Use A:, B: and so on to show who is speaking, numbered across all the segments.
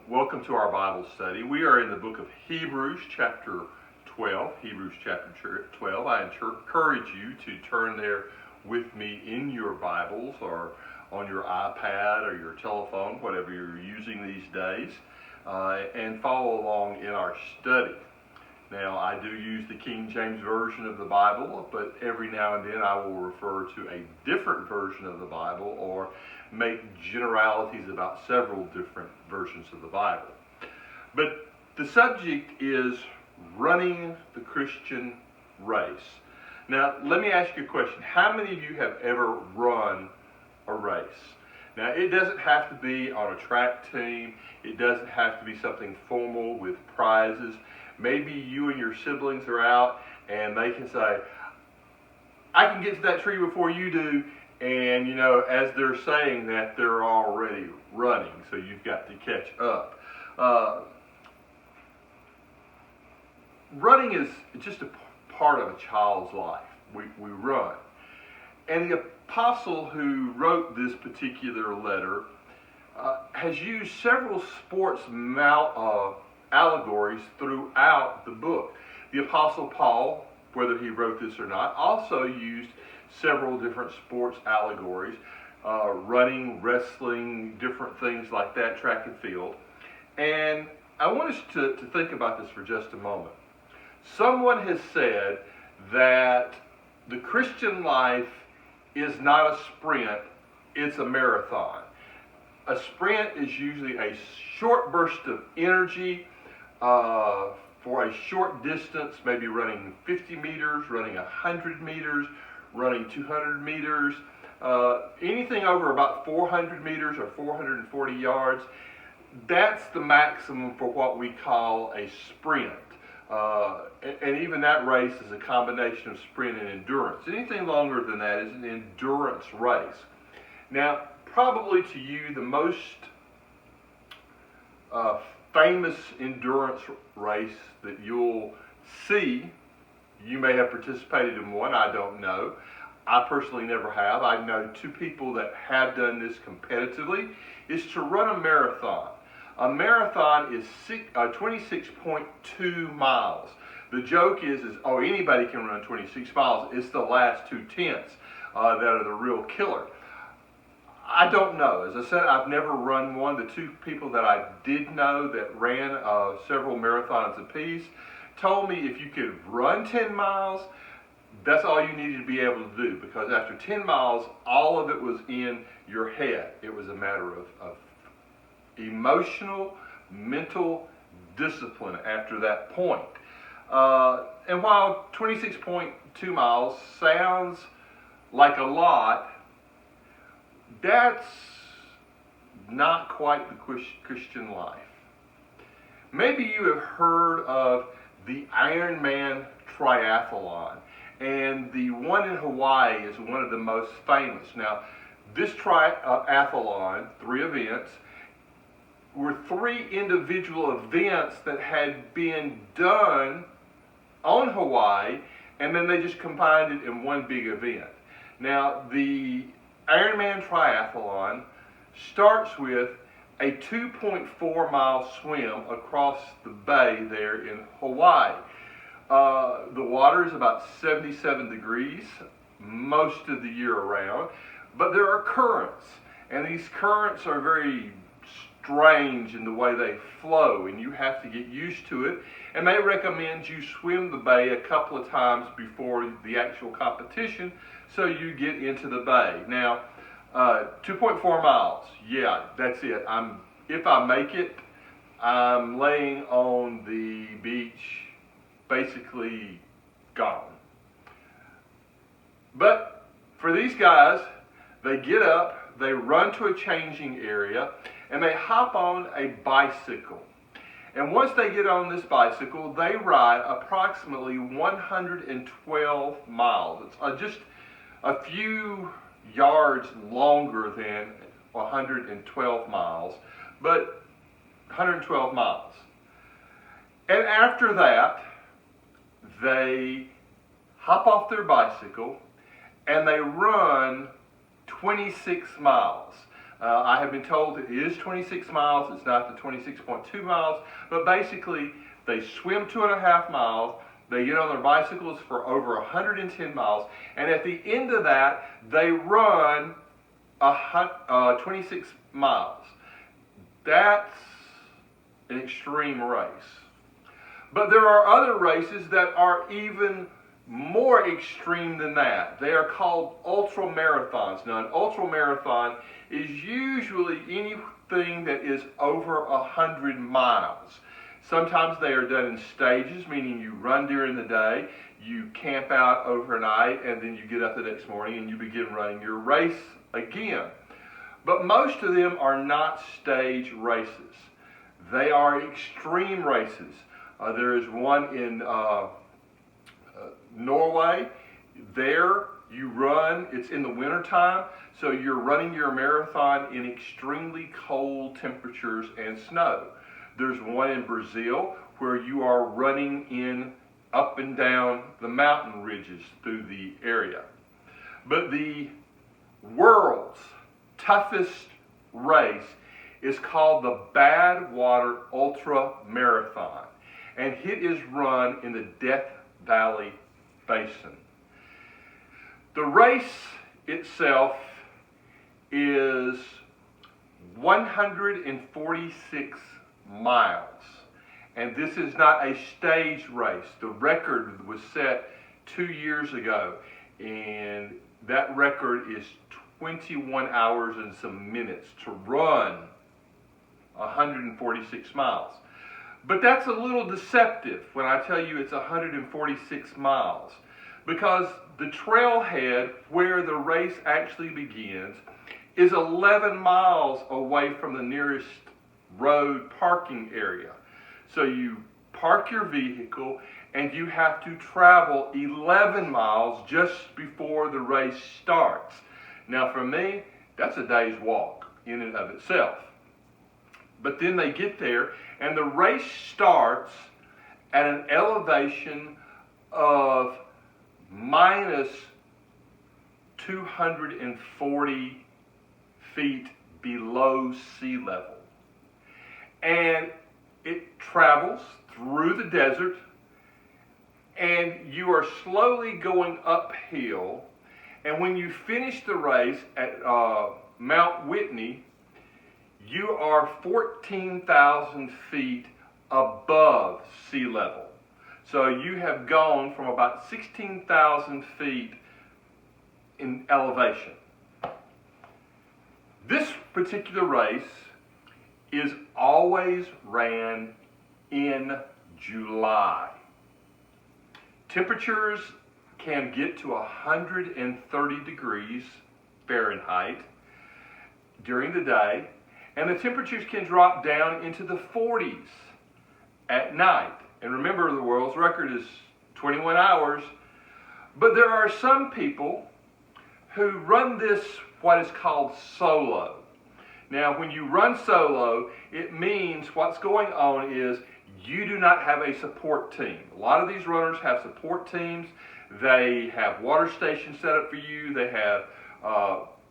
A: Welcome to our Bible study. We are in the book of Hebrews chapter 12. Hebrews chapter 12. I encourage you to turn there with me in your Bibles or on your iPad or your telephone, whatever you're using these days, and follow along in our study. Now, I do use the King James Version of the Bible, but every now and then I will refer to a different version of the Bible or make generalities about several different versions of the Bible. But the subject is running the Christian race. Now, let me ask you a question. How many of you have ever run a race? Now, it doesn't have to be on a track team. It doesn't have to be something formal with prizes. Maybe you and your siblings are out and they can say, I can get to that tree before you do. And, as they're saying that, they're already running. So you've got to catch up. Running is just a part of a child's life. We run. And the apostle who wrote this particular letter has used several sports allegories throughout the book. The apostle Paul, whether he wrote this or not, also used several different sports allegories, running, wrestling, different things like that, track and field. And I want us to think about this for just a moment. Someone has said that the Christian life is not a sprint, it's a marathon. A sprint is usually a short burst of energy for a short distance, maybe running 50 meters, running 100 meters, running 200 meters, anything over about 400 meters or 440 yards. That's the maximum for what we call a sprint. And even that race is a combination of sprint and endurance. Anything longer than that is an endurance race. Now, probably to you, the most famous endurance race that you'll see, you may have participated in one, I don't know. I personally never have. I know two people that have done this competitively, is to run a marathon. A marathon is 26.2 miles. The joke is anybody can run 26 miles. It's the last 2/10 that are the real killer. I don't know. As I said, I've never run one. The two people that I did know that ran several marathons apiece told me if you could run 10 miles, that's all you needed to be able to do, because after 10 miles, all of it was in your head. It was a matter of emotional, mental discipline after that point. And while 26.2 miles sounds like a lot, that's not quite the Christian life. Maybe you have heard of the Ironman triathlon, and the one in Hawaii is one of the most famous. Now, this triathlon, 3 events, were 3 individual events that had been done on Hawaii, and then they just combined it in one big event. Now, the Ironman triathlon starts with a 2.4 mile swim across the bay there in Hawaii. The water is about 77 degrees most of the year around, but there are currents, and these currents are very strange in the way they flow, and you have to get used to it, and they recommend you swim the bay a couple of times before the actual competition so you get into the bay. Now, 2.4 miles, yeah, that's it. If I make it, I'm laying on the beach basically gone. But for these guys, they get up, they run to a changing area, and they hop on a bicycle. And once they get on this bicycle, they ride approximately 112 miles. It's just a few yards longer than 112 miles, but 112 miles. And after that, they hop off their bicycle and they run 26 miles. I have been told it is 26 miles. It's not the 26.2 miles, but basically they swim 2.5 miles. They get on their bicycles for over 110 miles, and at the end of that, they run 26 miles. That's an extreme race. But there are other races that are even more extreme than that. They are called ultra marathons. Now, an ultra marathon is usually anything that is over 100 miles. Sometimes they are done in stages, meaning you run during the day, you camp out overnight, and then you get up the next morning and you begin running your race again. But most of them are not stage races. They are extreme races. There is one in Norway. There you run, it's in the wintertime, so you're running your marathon in extremely cold temperatures and snow. There's one in Brazil where you are running in up and down the mountain ridges through the area. But the world's toughest race is called the Badwater Ultra Marathon, and it is run in the Death Valley Basin. The race itself is 146 miles, and this is not a stage race. The record was set 2 years ago, and that record is 21 hours and some minutes to run 146 miles. But that's a little deceptive when I tell you it's 146 miles, because the trailhead where the race actually begins is 11 miles away from the nearest road parking area. So you park your vehicle and you have to travel 11 miles just before the race starts. Now for me, that's a day's walk in and of itself. But then they get there and the race starts at an elevation of minus 240 feet below sea level. And it travels through the desert, and you are slowly going uphill. And when you finish the race at Mount Whitney, you are 14,000 feet above sea level. So you have gone from about 16,000 feet in elevation. This particular race is always ran in July. Temperatures can get to 130 degrees Fahrenheit during the day, and the temperatures can drop down into the 40s at night. And remember, the world's record is 21 hours, but there are some people who run this what is called solo. Now, when you run solo, it means what's going on is you do not have a support team. A lot of these runners have support teams. They have water stations set up for you. They have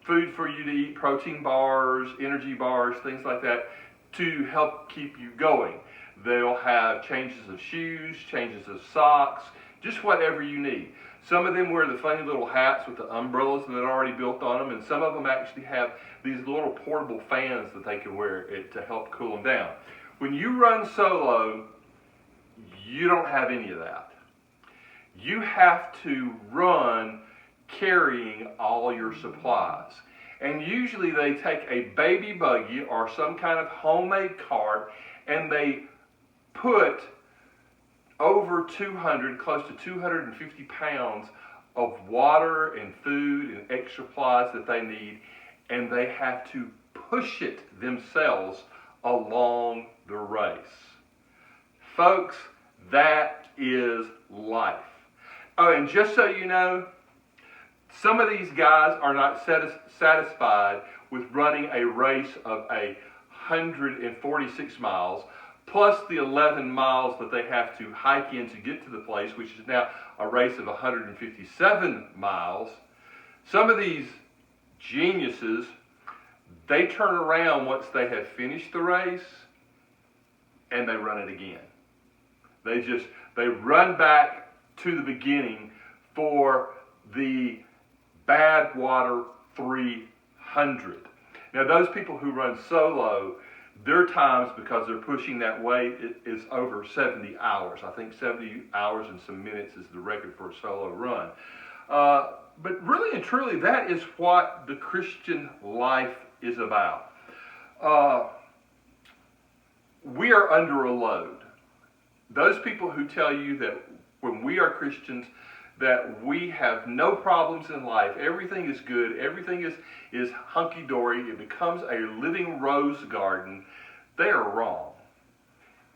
A: food for you to eat, protein bars, energy bars, things like that, to help keep you going. They'll have changes of shoes, changes of socks, just whatever you need. Some of them wear the funny little hats with the umbrellas that are already built on them, and some of them actually have these little portable fans that they can wear to help cool them down. When you run solo, you don't have any of that. You have to run carrying all your supplies. And usually they take a baby buggy or some kind of homemade cart, and they put over 200, close to 250 pounds of water and food and extra supplies that they need, and they have to push it themselves along the race. Folks, that is life. Oh, and just so you know, some of these guys are not satisfied with running a race of 146 miles, plus the 11 miles that they have to hike in to get to the place, which is now a race of 157 miles. Some of these geniuses, They turn around once they have finished the race and they run it again. They run back to the beginning for the Badwater 300. Now, those people who run solo, their times, because they're pushing that weight, is over 70 hours. I think 70 hours and some minutes is the record for a solo run. But really and truly, that is what the Christian life is about. We are under a load. Those people who tell you that when we are Christians, that we have no problems in life, everything is good, everything is hunky-dory, it becomes a living rose garden, they are wrong.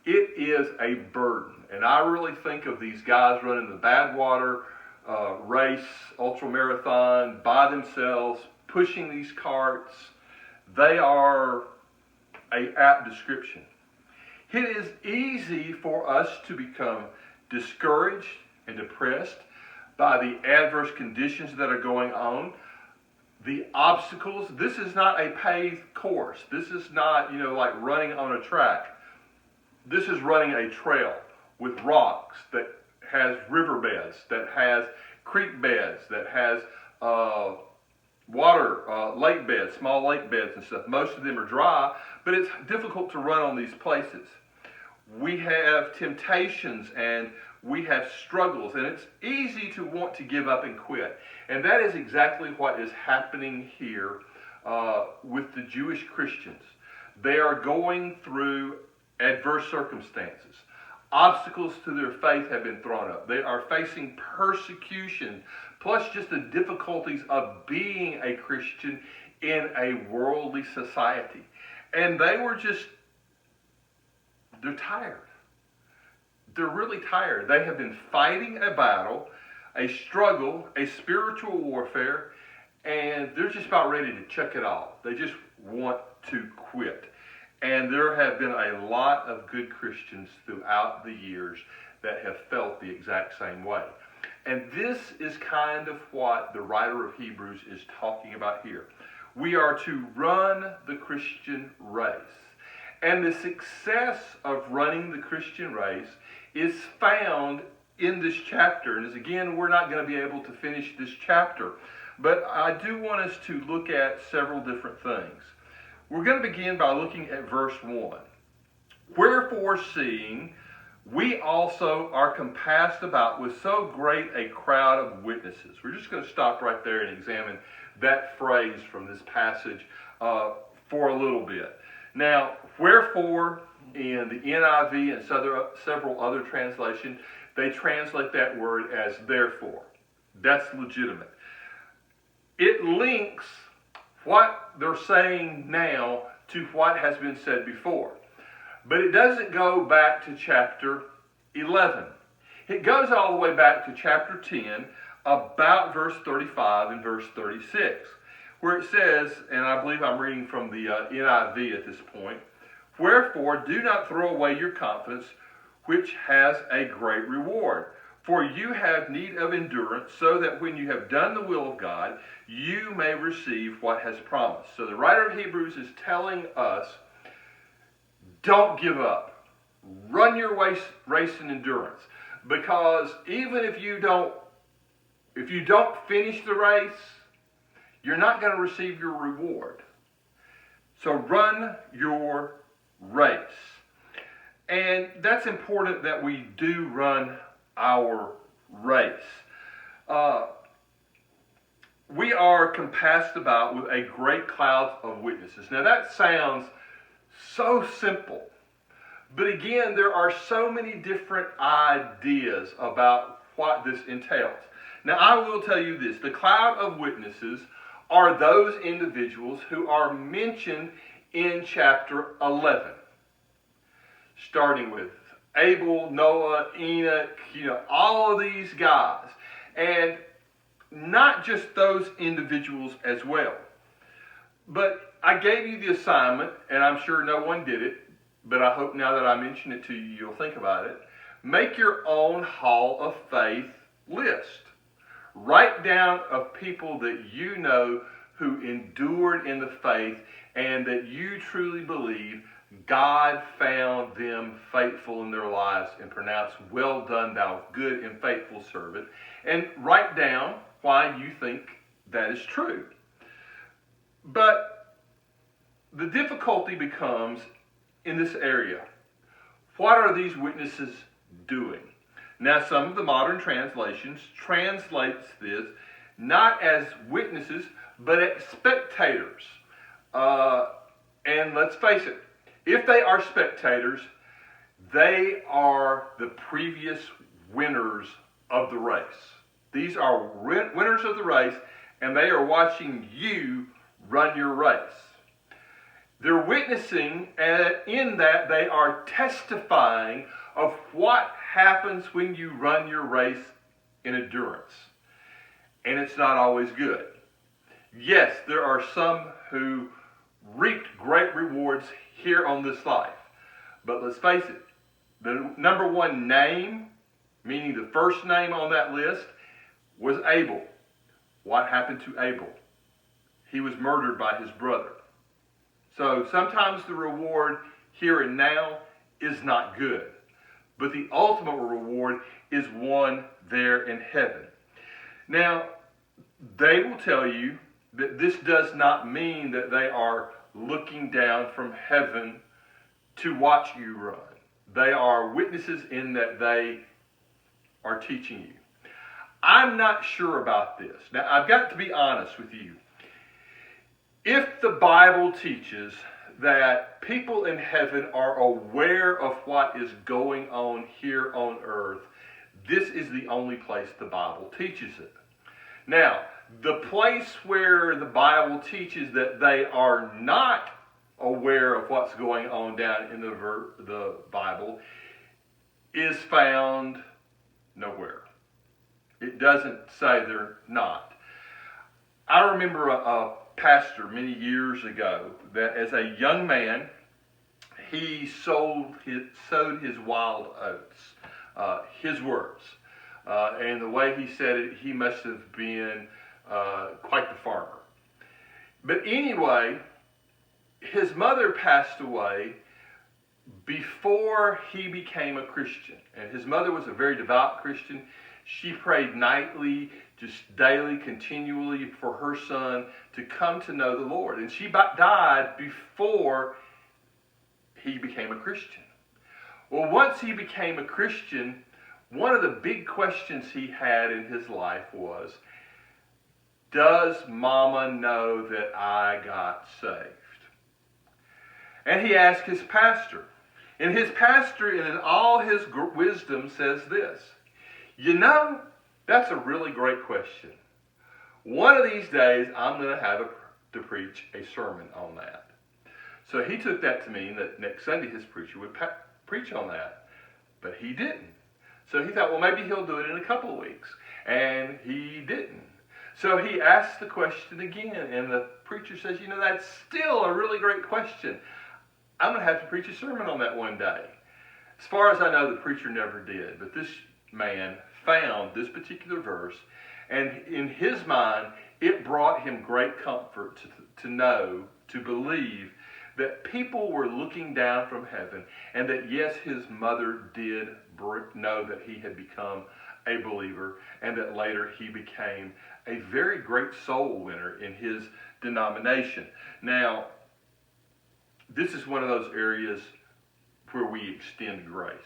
A: It is a burden. And I really think of these guys running the Badwater race, ultramarathon, by themselves, pushing these carts. They are an apt description. It is easy for us to become discouraged and depressed by the adverse conditions that are going on, the obstacles. This is not a paved course. This is not, like running on a track. This is running a trail with rocks that has riverbeds, that has creek beds, that has water, lake beds, small lake beds and stuff. Most of them are dry, but it's difficult to run on these places. We have temptations and we have struggles, and it's easy to want to give up and quit. And that is exactly what is happening here with the Jewish Christians. They are going through adverse circumstances. Obstacles to their faith have been thrown up. They are facing persecution, plus just the difficulties of being a Christian in a worldly society. And they're tired. They're really tired. They have been fighting a battle, a struggle, a spiritual warfare, and they're just about ready to check it off. They just want to quit. And there have been a lot of good Christians throughout the years that have felt the exact same way. And this is kind of what the writer of Hebrews is talking about here. We are to run the Christian race. And the success of running the Christian race is found in this chapter. And again, we're not going to be able to finish this chapter, but I do want us to look at several different things. We're going to begin by looking at verse 1. Wherefore, seeing we also are compassed about with so great a crowd of witnesses. We're just going to stop right there and examine that phrase from this passage for a little bit. Now, wherefore, in the NIV and several other translations, they translate that word as therefore. That's legitimate. It links what they're saying now to what has been said before. But it doesn't go back to chapter 11. It goes all the way back to chapter 10, about verse 35 and verse 36, where it says, and I believe I'm reading from the NIV at this point, wherefore do not throw away your confidence, which has a great reward. For you have need of endurance, so that when you have done the will of God, you may receive what has promised. So the writer of Hebrews is telling us, don't give up. Run your race in endurance. Because even if you don't finish the race, you're not going to receive your reward. So run your race. And that's important that we do run our race. We are compassed about with a great cloud of witnesses. Now that sounds so simple. But again, there are so many different ideas about what this entails. Now I will tell you this. The cloud of witnesses are those individuals who are mentioned in chapter 11. Starting with Abel, Noah, Enoch, all of these guys. And not just those individuals as well. But I gave you the assignment, and I'm sure no one did it, but I hope now that I mention it to you, you'll think about it. Make your own Hall of Faith list. Write down of people that you know who endured in the faith and that you truly believe God found them faithful in their lives and pronounced, "Well done, thou good and faithful servant," and write down why you think that is true. But the difficulty becomes in this area. What are these witnesses doing? Now, some of the modern translations translates this not as witnesses, but as spectators. And let's face it, if they are spectators, they are the previous winners of the race. These are winners of the race, and they are watching you run your race. They're witnessing, and in that they are testifying of what happens when you run your race in endurance. And it's not always good. Yes, there are some who reaped great rewards here on this life. But let's face it, the number one name, meaning the first name on that list, was Abel. What happened to Abel? He was murdered by his brother. So sometimes the reward here and now is not good. But the ultimate reward is one there in heaven. Now, they will tell you that this does not mean that they are looking down from heaven to watch you run. They are witnesses in that they are teaching you. I'm not sure about this. Now, I've got to be honest with you. If the Bible teaches that people in heaven are aware of what is going on here on earth, this is the only place the Bible teaches it. Now, the place where the Bible teaches that they are not aware of what's going on down in the Bible is found nowhere. It doesn't say they're not. I remember a pastor many years ago that as a young man, he sowed his wild oats, his words. And the way he said it, he must have been quite the farmer. But anyway, his mother passed away before he became a Christian. And his mother was a very devout Christian. She prayed nightly, just daily, continually for her son to come to know the Lord. And she died before he became a Christian. Well, once he became a Christian, one of the big questions he had in his life was, does Mama know that I got saved? And he asked his pastor. And his pastor, in all his wisdom, says this, you know, that's a really great question. One of these days, I'm going to have to preach a sermon on that. So he took that to mean that next Sunday his preacher would preach on that. But he didn't. So he thought, well, maybe he'll do it in a couple of weeks. And he didn't. So he asked the question again, and the preacher says, you know, that's still a really great question. I'm going to have to preach a sermon on that one day. As far as I know, the preacher never did. But this man found this particular verse, and in his mind, it brought him great comfort to know, to believe, that people were looking down from heaven, and that yes, his mother did know that he had become a believer, and that later he became a very great soul winner in his denomination. Now, this is one of those areas where we extend grace.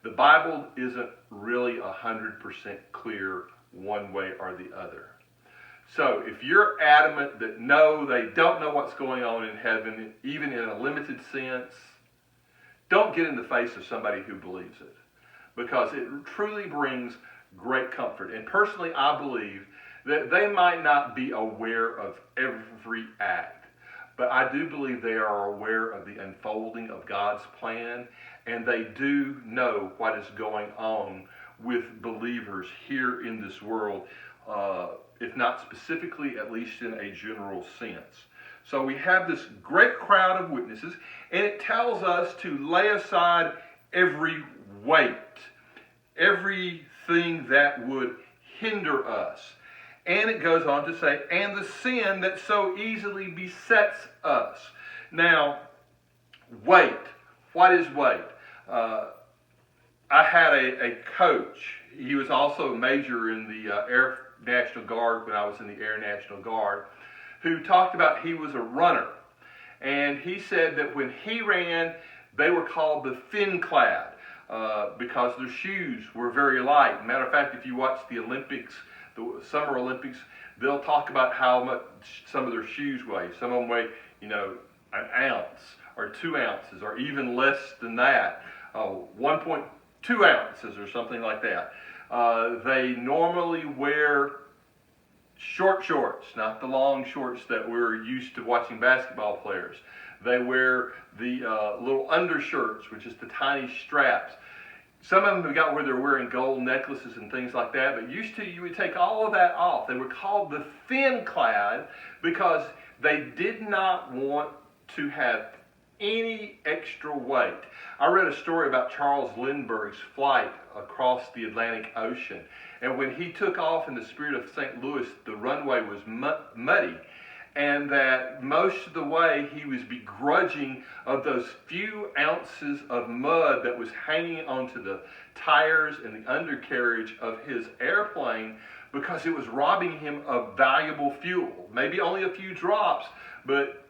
A: The Bible isn't really 100% clear one way or the other. So if you're adamant that no, they don't know what's going on in heaven, even in a limited sense, don't get in the face of somebody who believes it, because it truly brings great comfort. And personally, I believe that they might not be aware of every act, but I do believe they are aware of the unfolding of God's plan, and they do know what is going on with believers here in this world, if not specifically, at least in a general sense. So we have this great crowd of witnesses, and it tells us to lay aside every weight, everything that would hinder us, And it goes on to say, and the sin that so easily besets us. Now, weight. What is weight? I had a coach. He was also a major in the Air National Guard when I was in the Air National Guard, who talked about he was a runner. And he said that when he ran, they were called the thin-clad because their shoes were very light. Matter of fact, if you watch the Olympics, the Summer Olympics, they'll talk about how much some of their shoes weigh. Some of them weigh, an ounce or 2 ounces or even less than that, 1.2 ounces or something like that. They normally wear short shorts, not the long shorts that we're used to watching basketball players. They wear the little undershirts, which is the tiny straps. Some of them have got where they're wearing gold necklaces and things like that, but used to you would take all of that off. They were called the thin-clad because they did not want to have any extra weight. I read a story about Charles Lindbergh's flight across the Atlantic Ocean, and when he took off in the Spirit of St. Louis, the runway was muddy, and that most of the way he was begrudging of those few ounces of mud that was hanging onto the tires and the undercarriage of his airplane because it was robbing him of valuable fuel. Maybe only a few drops, but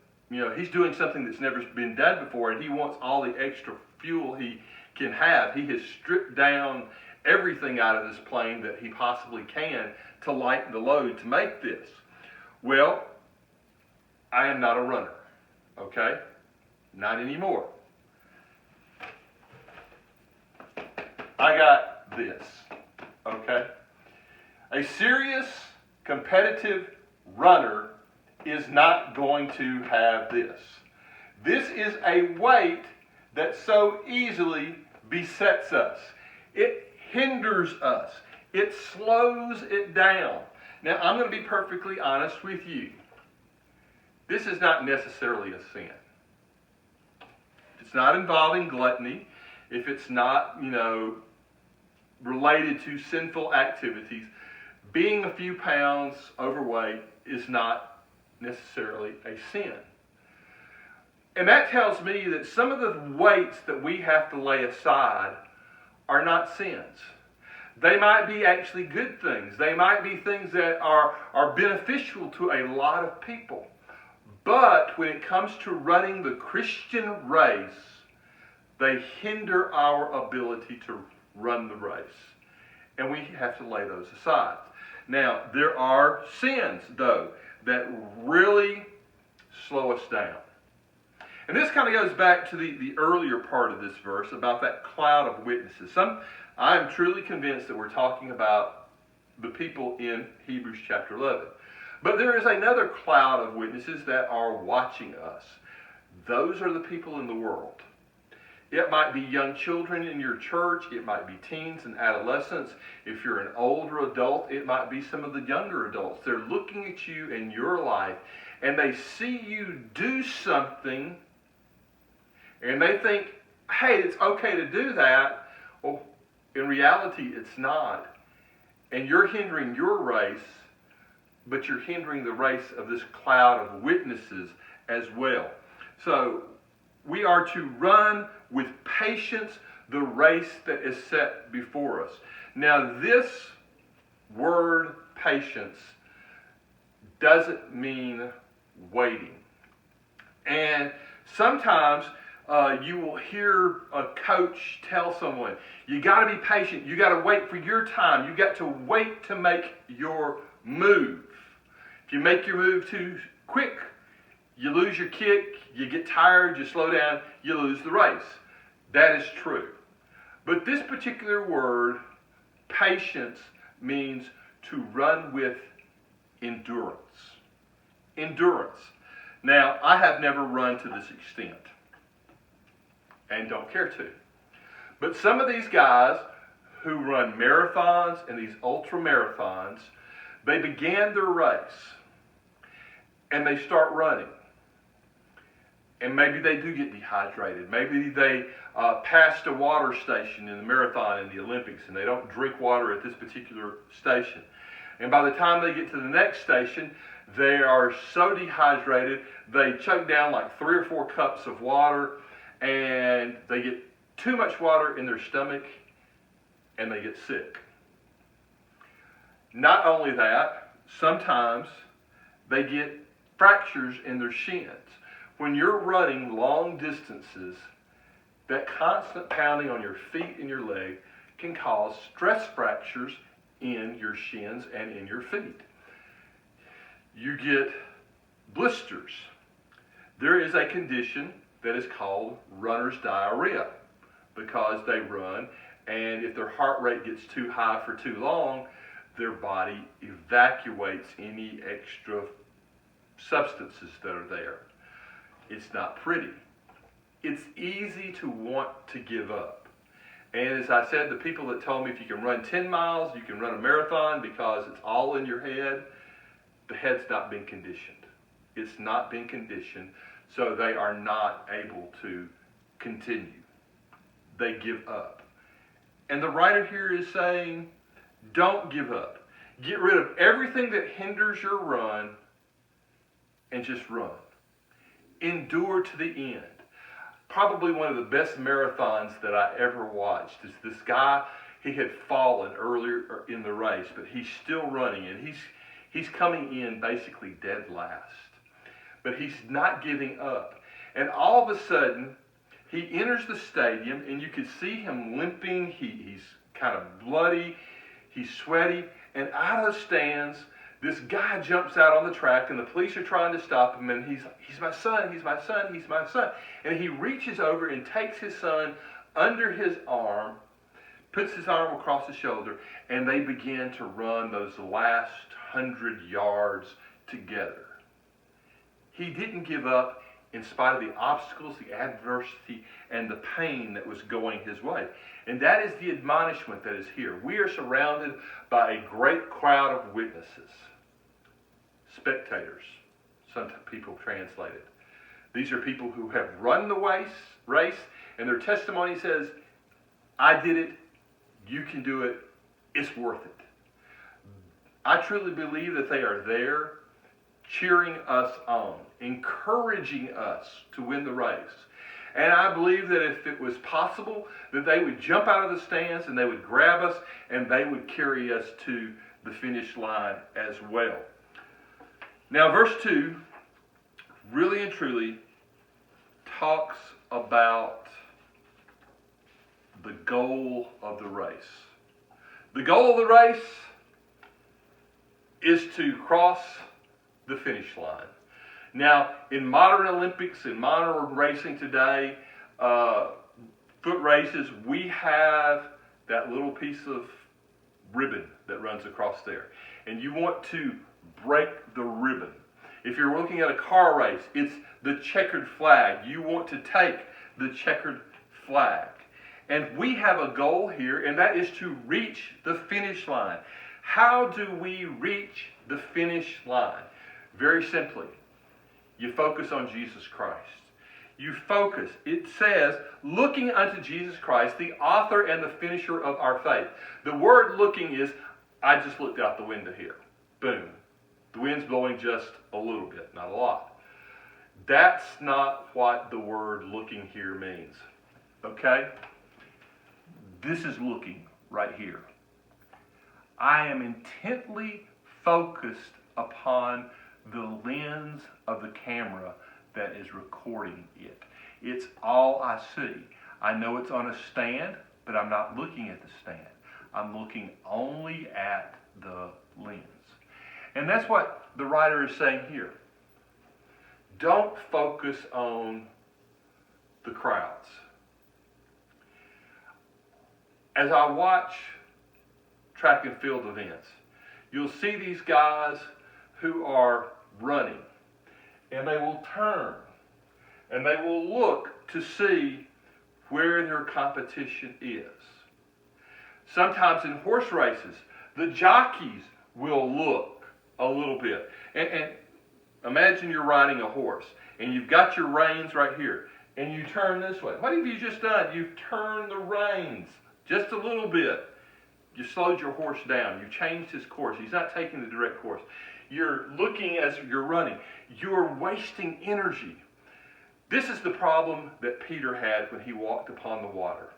A: he's doing something that's never been done before, and he wants all the extra fuel he can have. He has stripped down everything out of this plane that he possibly can to lighten the load to make this. Well, I am not a runner, okay? Not anymore. I got this, okay? A serious, competitive runner is not going to have this. This is a weight that so easily besets us. It hinders us. It slows it down. Now, I'm going to be perfectly honest with you. This is not necessarily a sin. If it's not involving gluttony, if it's not, related to sinful activities, being a few pounds overweight is not necessarily a sin. And that tells me that some of the weights that we have to lay aside are not sins. They might be actually good things. They might be things that are beneficial to a lot of people. But when it comes to running the Christian race, they hinder our ability to run the race. And we have to lay those aside. Now, there are sins, though, that really slow us down. And this kind of goes back to the earlier part of this verse about that cloud of witnesses. I am truly convinced that we're talking about the people in Hebrews chapter 11. But there is another cloud of witnesses that are watching us. Those are the people in the world. It might be young children in your church. It might be teens and adolescents. If you're an older adult, it might be some of the younger adults. They're looking at you in your life, and they see you do something, and they think, hey, it's okay to do that. Well, in reality, it's not. And you're hindering your race, but you're hindering the race of this cloud of witnesses as well. So we are to run with patience the race that is set before us. Now, this word patience doesn't mean waiting. And sometimes you will hear a coach tell someone, you got to be patient. You got to wait for your time. You got to wait to make your move. If you make your move too quick, you lose your kick, you get tired, you slow down, you lose the race. That is true. But this particular word, patience, means to run with endurance. Endurance. Now, I have never run to this extent and don't care to. But some of these guys who run marathons and these ultra marathons, they began their race and they start running. And maybe they do get dehydrated. Maybe they passed a water station in the marathon in the Olympics and they don't drink water at this particular station. And by the time they get to the next station, they are so dehydrated, they chug down like 3 or 4 cups of water, and they get too much water in their stomach, and they get sick. Not only that, sometimes they get fractures in their shins. When you're running long distances, that constant pounding on your feet and your leg can cause stress fractures in your shins and in your feet. You get blisters. There is a condition that is called runner's diarrhea because they run, and if their heart rate gets too high for too long, their body evacuates any extra substances that are there. It's not pretty. It's easy to want to give up. And as I said, the people that told me if you can run 10 miles, you can run a marathon because it's all in your head, the head's not been conditioned. It's not been conditioned, so they are not able to continue. They give up. And the writer here is saying, don't give up. Get rid of everything that hinders your run and just run. Endure to the end. Probably one of the best marathons that I ever watched is this guy. He had fallen earlier in the race, but he's still running, and he's coming in basically dead last. But he's not giving up. And all of a sudden, he enters the stadium, and you can see him limping. He's kind of bloody. He's sweaty. And out of the stands, this guy jumps out on the track, and the police are trying to stop him, and he's my son, he's my son, he's my son. And he reaches over and takes his son under his arm, puts his arm across his shoulder, and they begin to run those last 100 yards together. He didn't give up in spite of the obstacles, the adversity, and the pain that was going his way. And that is the admonishment that is here. We are surrounded by a great crowd of witnesses. Spectators, some people translate it. These are people who have run the race, and their testimony says, I did it, you can do it, it's worth it. I truly believe that they are there cheering us on, encouraging us to win the race. And I believe that if it was possible, that they would jump out of the stands and they would grab us and they would carry us to the finish line as well. Now, verse 2 really and truly talks about the goal of the race. The goal of the race is to cross the finish line. Now, in modern Olympics, in modern racing today, foot races, we have that little piece of ribbon that runs across there. And you want to break the ribbon. If you're looking at a car race, it's the checkered flag. You want to take the checkered flag. And we have a goal here, and that is to reach the finish line. How do we reach the finish line? Very simply, you focus on Jesus Christ. You focus. It says, looking unto Jesus Christ, the author and the finisher of our faith. The word looking is, I just looked out the window here. Boom. The wind's blowing just a little bit, not a lot. That's not what the word looking here means. Okay? This is looking right here. I am intently focused upon the lens of the camera that is recording it. It's all I see. I know it's on a stand, but I'm not looking at the stand. I'm looking only at the lens. And that's what the writer is saying here. Don't focus on the crowds. As I watch track and field events, you'll see these guys who are running, and they will turn, and they will look to see where their competition is. Sometimes in horse races, the jockeys will look a little bit. And imagine you're riding a horse, and you've got your reins right here, and you turn this way. What have you just done? You've turned the reins just a little bit. You slowed your horse down. You changed his course. He's not taking the direct course. You're looking as you're running. You're wasting energy. This is the problem that Peter had when he walked upon the water.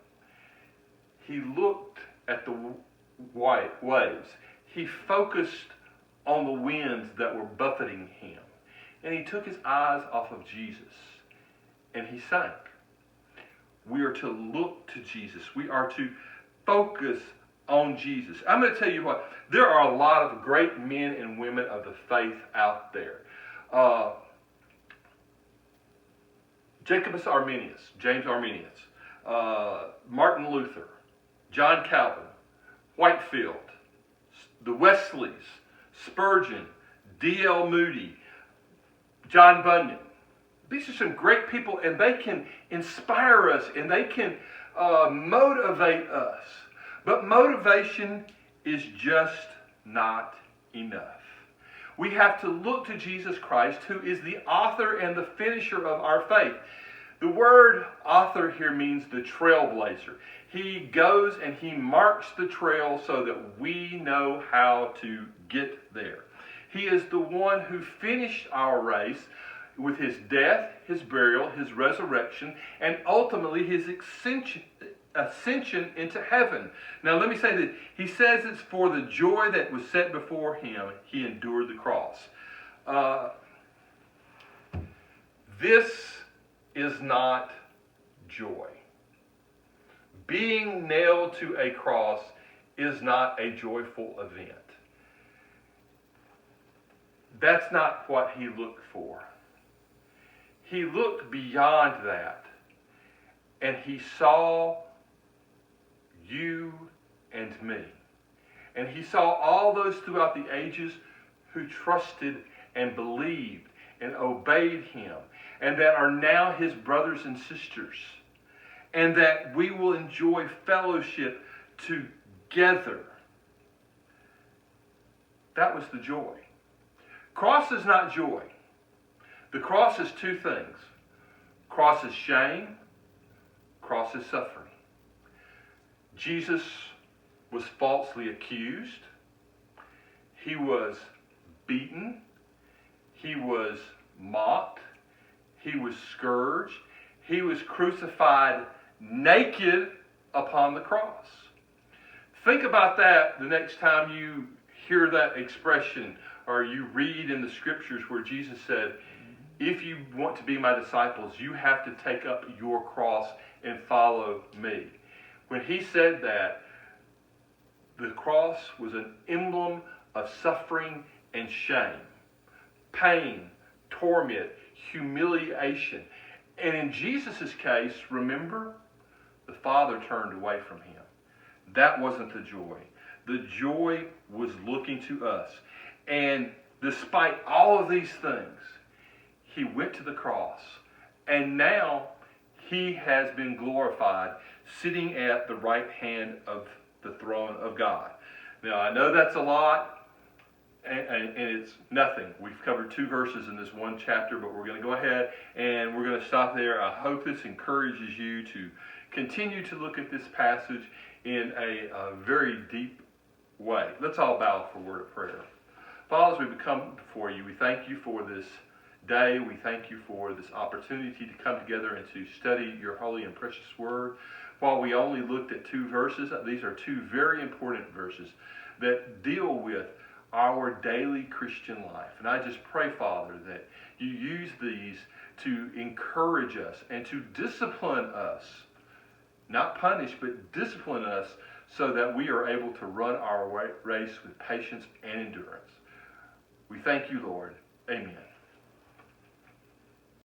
A: He looked at the waves. He focused on the winds that were buffeting him. And he took his eyes off of Jesus. And he sank. We are to look to Jesus. We are to focus on Jesus. I'm going to tell you what, there are a lot of great men and women of the faith out there. James Arminius, Martin Luther, John Calvin, Whitefield, the Wesleys, Spurgeon, D.L. Moody, John Bunyan. These are some great people, and they can inspire us, and they can motivate us. But motivation is just not enough. We have to look to Jesus Christ, who is the author and the finisher of our faith. The word author here means the trailblazer. He goes and he marks the trail so that we know how to get there. He is the one who finished our race with his death, his burial, his resurrection, and ultimately his ascension into heaven. Now let me say that he says it's for the joy that was set before him, he endured the cross. This is not joy. Being nailed to a cross is not a joyful event. That's not what he looked for. He looked beyond that, and he saw you and me. And he saw all those throughout the ages who trusted and believed and obeyed him, and that are now his brothers and sisters, and that we will enjoy fellowship together. That was the joy. Cross is not joy. The cross is two things. Cross is shame. Cross is suffering. Jesus was falsely accused. He was beaten. He was mocked. He was scourged. He was crucified naked upon the cross. Think about that the next time you hear that expression or you read in the scriptures where Jesus said, if you want to be my disciples, you have to take up your cross and follow me. When he said that, the cross was an emblem of suffering and shame, pain, torment, humiliation. And in Jesus' case, remember, the Father turned away from him. That wasn't the joy. The joy was looking to us. And despite all of these things, he went to the cross. And now he has been glorified, sitting at the right hand of the throne of God. Now, I know that's a lot, and it's nothing. We've covered 2 verses in this one chapter, but we're going to go ahead and we're going to stop there. I hope this encourages you to continue to look at this passage in a very deep way. Let's all bow for a word of prayer. Father, as we come before you, we thank you for this day. We thank you for this opportunity to come together and to study your holy and precious word. While we only looked at 2 verses, these are 2 very important verses that deal with our daily Christian life. And I just pray, Father, that you use these to encourage us and to discipline us. Not punish, but discipline us so that we are able to run our race with patience and endurance. We thank you, Lord. Amen.